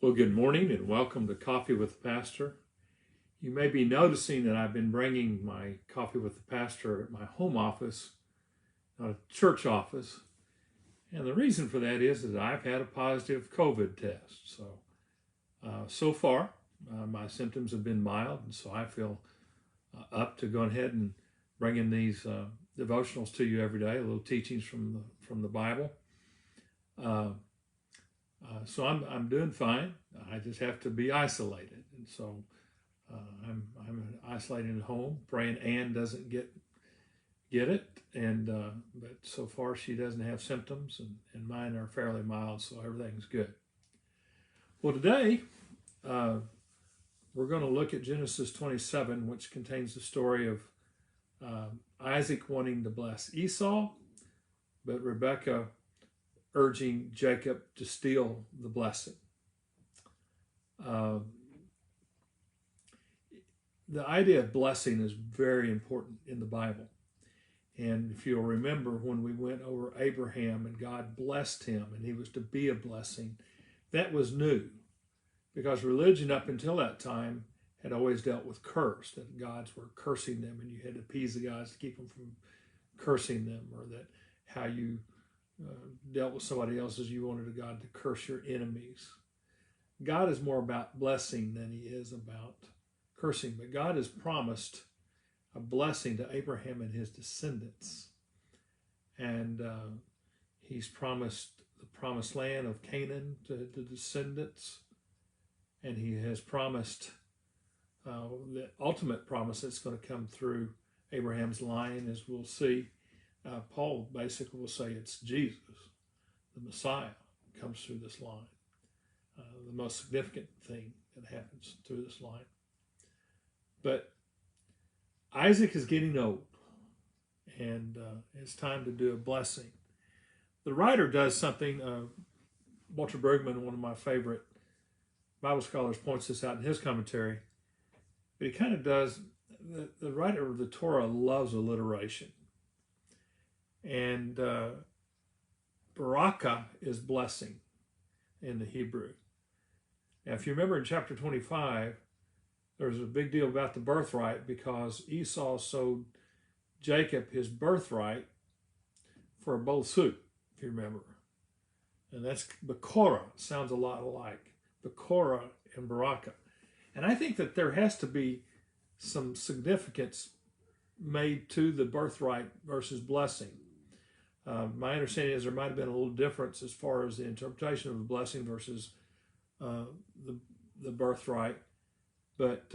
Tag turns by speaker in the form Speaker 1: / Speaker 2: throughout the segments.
Speaker 1: Well, good morning and welcome to Coffee with the Pastor. You may be noticing that I've been bringing my Coffee with the Pastor at my home office, not a church office. And the reason for that is that I've had a positive COVID test. So far, my symptoms have been mild, and so I feel up to going ahead and bringing these devotionals to you every day, little teachings from the Bible. So I'm doing fine. I just have to be isolated, and so I'm isolated at home, praying Ann doesn't get it, and but so far she doesn't have symptoms, and mine are fairly mild, so everything's good. Well, today we're going to look at Genesis 27, which contains the story of Isaac wanting to bless Esau, but Rebekah urging Jacob to steal the blessing. The idea of blessing is very important in the Bible. And if you'll remember when we went over Abraham and God blessed him and he was to be a blessing, that was new, because religion up until that time had always dealt with curse, that gods were cursing them and you had to appease the gods to keep them from cursing them, or that how you dealt with somebody else as you wanted a God to curse your enemies. God is more about blessing than he is about cursing, but God has promised a blessing to Abraham and his descendants. And he's promised the promised land of Canaan to the descendants. And he has promised the ultimate promise that's going to come through Abraham's line, as we'll see. Paul basically will say it's Jesus, the Messiah, comes through this line. The most significant thing that happens through this line. But Isaac is getting old, and it's time to do a blessing. The writer does something, Walter Brueggemann, one of my favorite Bible scholars, points this out in his commentary, but he kind of does, the writer of the Torah loves alliteration. And Barakah is blessing in the Hebrew. Now, if you remember in chapter 25, there's a big deal about the birthright, because Esau sold Jacob his birthright for a bowl of soup, if you remember. And that's Bekorah. Sounds a lot alike. Bekorah and Barakah. And I think that there has to be some significance made to the birthright versus blessing. My understanding is there might have been a little difference as far as the interpretation of the blessing versus the birthright. But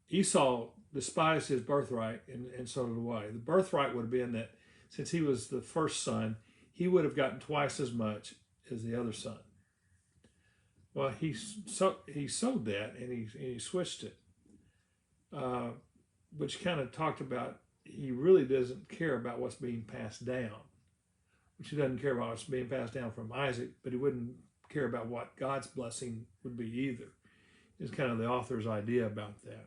Speaker 1: Esau despised his birthright, and so did I. The birthright would have been that since he was the first son, he would have gotten twice as much as the other son. Well, he sold that, and he switched it, which kind of talked about he really doesn't care about what's being passed down, which he doesn't care about what's being passed down from Isaac, but he wouldn't care about what God's blessing would be either. Is kind of the author's idea about that.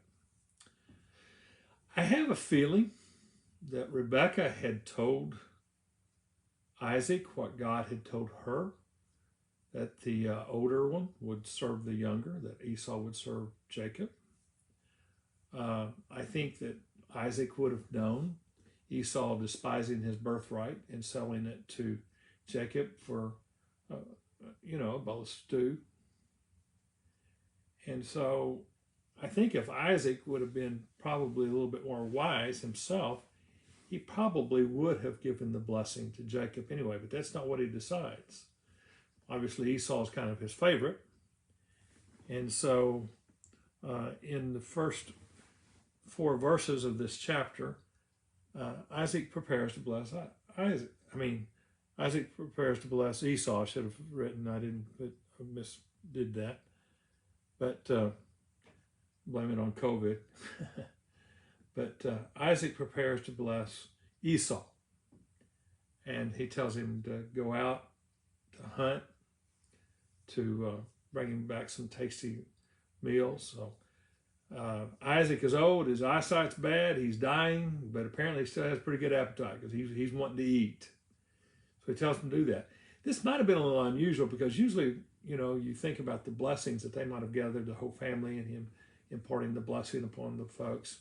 Speaker 1: I have a feeling that Rebekah had told Isaac what God had told her, that the older one would serve the younger, that Esau would serve Jacob. I think that Isaac would have known Esau despising his birthright and selling it to Jacob for, a bowl of stew. And so I think if Isaac would have been probably a little bit more wise himself, he probably would have given the blessing to Jacob anyway, but that's not what he decides. Obviously, Esau is kind of his favorite. And so in the first 4 verses of this chapter, Isaac prepares to bless Isaac prepares to bless Esau. I should have written, I did that. But blame it on COVID. But Isaac prepares to bless Esau. And he tells him to go out to hunt, to bring him back some tasty meals. So Isaac is old, his eyesight's bad, he's dying, but apparently he still has pretty good appetite because he's wanting to eat. So he tells him to do that. This might have been a little unusual because usually you think about the blessings that they might have gathered, the whole family, and him imparting the blessing upon the folks.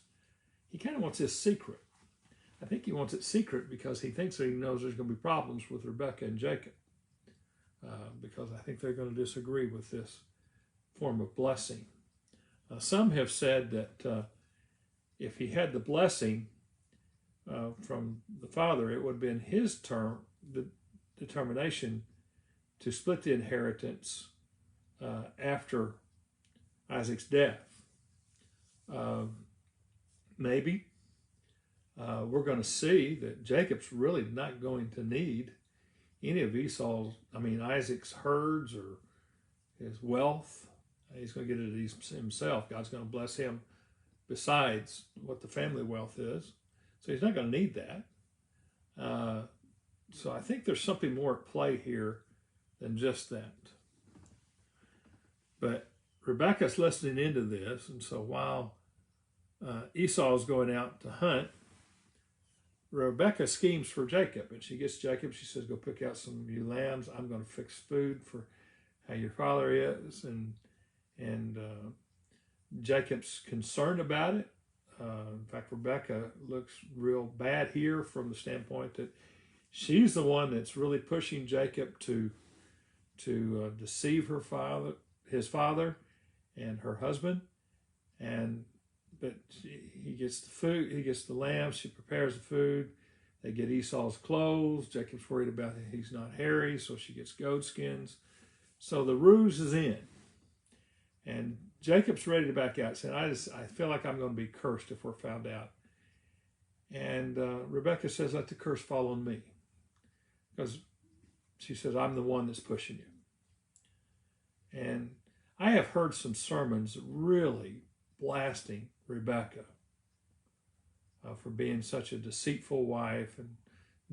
Speaker 1: He kind of wants this secret. I think he wants it secret because he thinks that he knows there's going to be problems with Rebekah and Jacob, because I think they're going to disagree with this form of blessing. Some have said that if he had the blessing from the father, it would have been his the determination to split the inheritance after Isaac's death. Maybe. We're going to see that Jacob's really not going to need any of Isaac's herds or his wealth. He's going to get it himself. God's going to bless him besides what the family wealth is. So he's not going to need that. So I think there's something more at play here than just that. But Rebekah's listening into this, and so while Esau's going out to hunt, Rebekah schemes for Jacob, and she gets Jacob. She says, "Go pick out some ewe lambs. I'm going to fix food for how your father is." And Jacob's concerned about it. In fact, Rebekah looks real bad here from the standpoint that she's the one that's really pushing Jacob to deceive his father, and her husband. But he gets the food, he gets the lambs, she prepares the food. They get Esau's clothes. Jacob's worried about he's not hairy, so she gets goat skins. So the ruse is in. And Jacob's ready to back out, saying, I feel like I'm going to be cursed if we're found out. And Rebekah says, let the curse fall on me. Because she says, I'm the one that's pushing you. And I have heard some sermons really blasting Rebekah for being such a deceitful wife and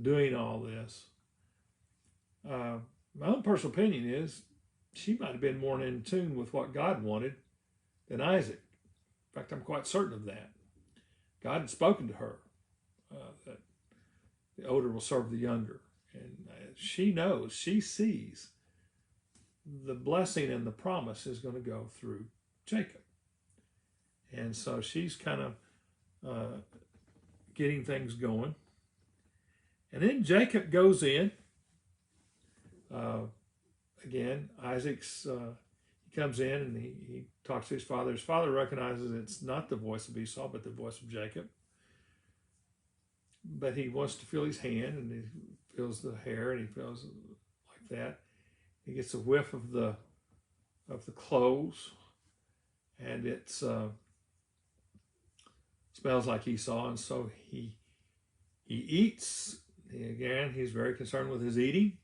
Speaker 1: doing all this. My own personal opinion is she might have been more in tune with what God wanted than Isaac. In fact, I'm quite certain of that. God had spoken to her that the older will serve the younger. And she knows, she sees the blessing and the promise is going to go through Jacob. And so she's kind of getting things going. And then Jacob goes in. Again, he comes in and he talks to his father. His father recognizes it's not the voice of Esau, but the voice of Jacob. But he wants to feel his hand, and he feels the hair, and he feels like that. He gets a whiff of the clothes, and it smells like Esau, and so he eats. Again, he's very concerned with his eating,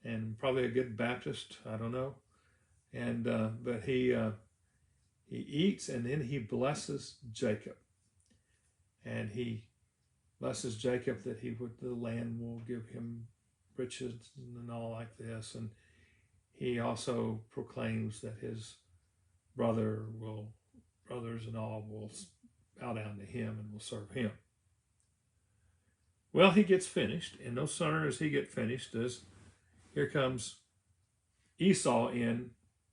Speaker 1: and probably a good Baptist, I don't know. And but he eats, and then he blesses Jacob, and he blesses Jacob that the land will give him riches and all like this, and he also proclaims that his brothers and all will bow down to him and will serve him. Well, he gets finished, and no sooner does he get finished as here comes Esau in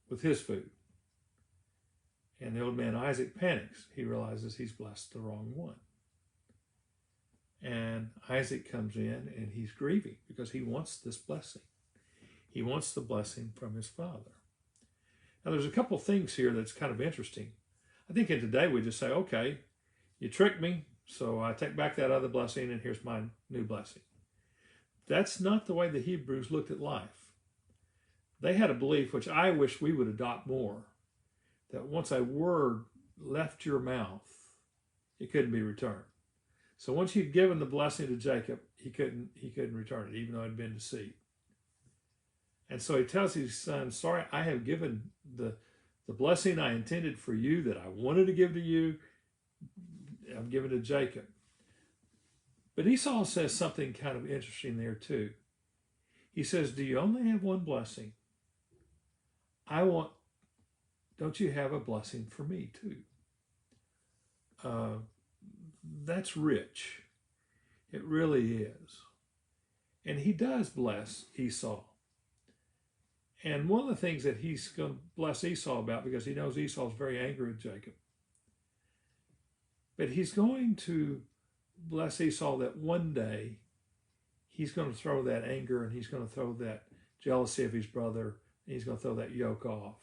Speaker 1: with his food. And the old man Isaac panics. He realizes he's blessed the wrong one. And Isaac comes in and he's grieving because he wants this blessing. He wants the blessing from his father. Now, there's a couple things here that's kind of interesting. I think in today we just say, okay, you tricked me, so I take back that other blessing and here's my new blessing. That's not the way the Hebrews looked at life. They had a belief, which I wish we would adopt more, that once a word left your mouth, it couldn't be returned. So once you'd given the blessing to Jacob, he couldn't return it, even though it had been deceived. And so he tells his son, sorry, I have given the blessing I intended for you, that I wanted to give to you, I've given to Jacob. But Esau says something kind of interesting there too. He says, do you only have one blessing? Don't you have a blessing for me too? That's rich. It really is. And he does bless Esau. And one of the things that he's going to bless Esau about, because he knows Esau's very angry with Jacob, but he's going to bless Esau that one day he's going to throw that anger and he's going to throw that jealousy of his brother, and he's going to throw that yoke off,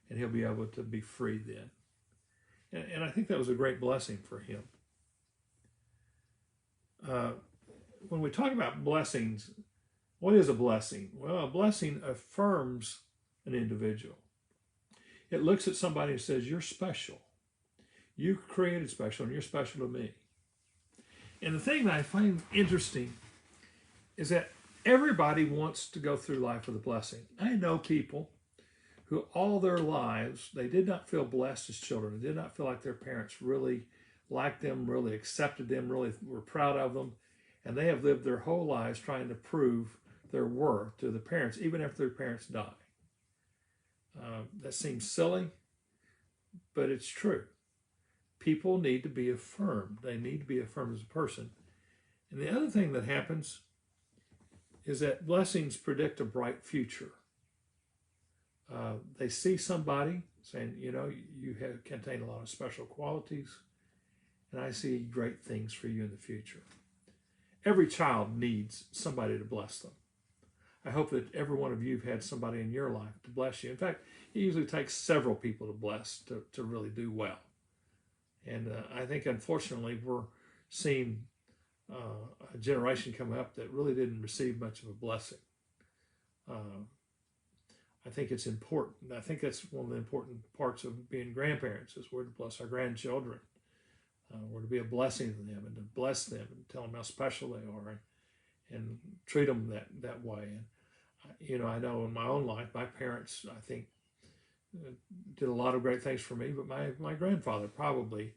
Speaker 1: and he'll be able to be free then. And I think that was a great blessing for him. When we talk about blessings, what is a blessing? Well, a blessing affirms an individual. It looks at somebody and says, you're special. You created special, and you're special to me. And the thing that I find interesting is that everybody wants to go through life with a blessing. I know people who all their lives, they did not feel blessed as children. They did not feel like their parents really liked them, really accepted them, really were proud of them. And they have lived their whole lives trying to prove their worth to the parents, even after their parents die. That seems silly, but it's true. People need to be affirmed. They need to be affirmed as a person. And the other thing that happens is that blessings predict a bright future. They see somebody saying, you know, you contain a lot of special qualities, and I see great things for you in the future. Every child needs somebody to bless them. I hope that every one of you have had somebody in your life to bless you. In fact, it usually takes several people to bless to really do well. And I think, unfortunately, we're seeing a generation come up that really didn't receive much of a blessing. I think it's important. I think that's one of the important parts of being grandparents, is we're to bless our grandchildren. We're to be a blessing to them and to bless them and tell them how special they are and treat them that way. And, you know, I know in my own life, my parents, I think, did a lot of great things for me, but my grandfather probably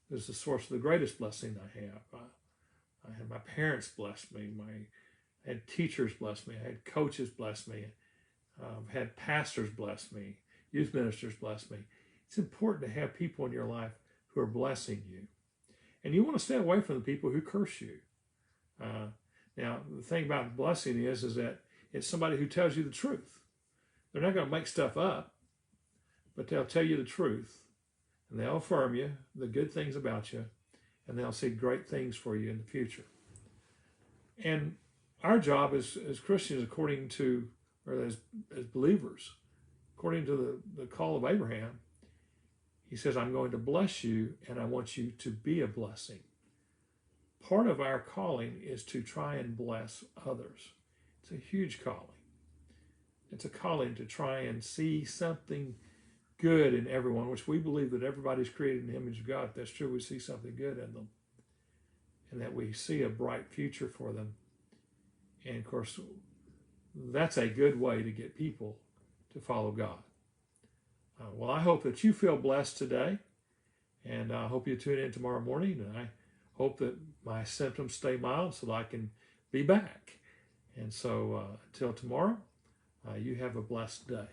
Speaker 1: was the source of the greatest blessing I have. I had my parents bless me. I had teachers bless me. I had coaches bless me. Had pastors bless me. Youth ministers bless me. It's important to have people in your life who are blessing you. And you want to stay away from the people who curse you. Now, the thing about blessing is that it's somebody who tells you the truth. They're not going to make stuff up, but they'll tell you the truth, and they'll affirm you, the good things about you, and they'll see great things for you in the future. And our job as Christians, according to, or as believers, according to the call of Abraham, he says, I'm going to bless you, and I want you to be a blessing. Part of our calling is to try and bless others. It's a huge calling. It's a calling to try and see something good in everyone, which we believe that everybody's created in the image of God. If that's true, we see something good in them, and that we see a bright future for them. And of course, that's a good way to get people to follow God. Well, I hope that you feel blessed today, and I hope you tune in tomorrow morning, and I hope that my symptoms stay mild so that I can be back. And so until tomorrow, you have a blessed day.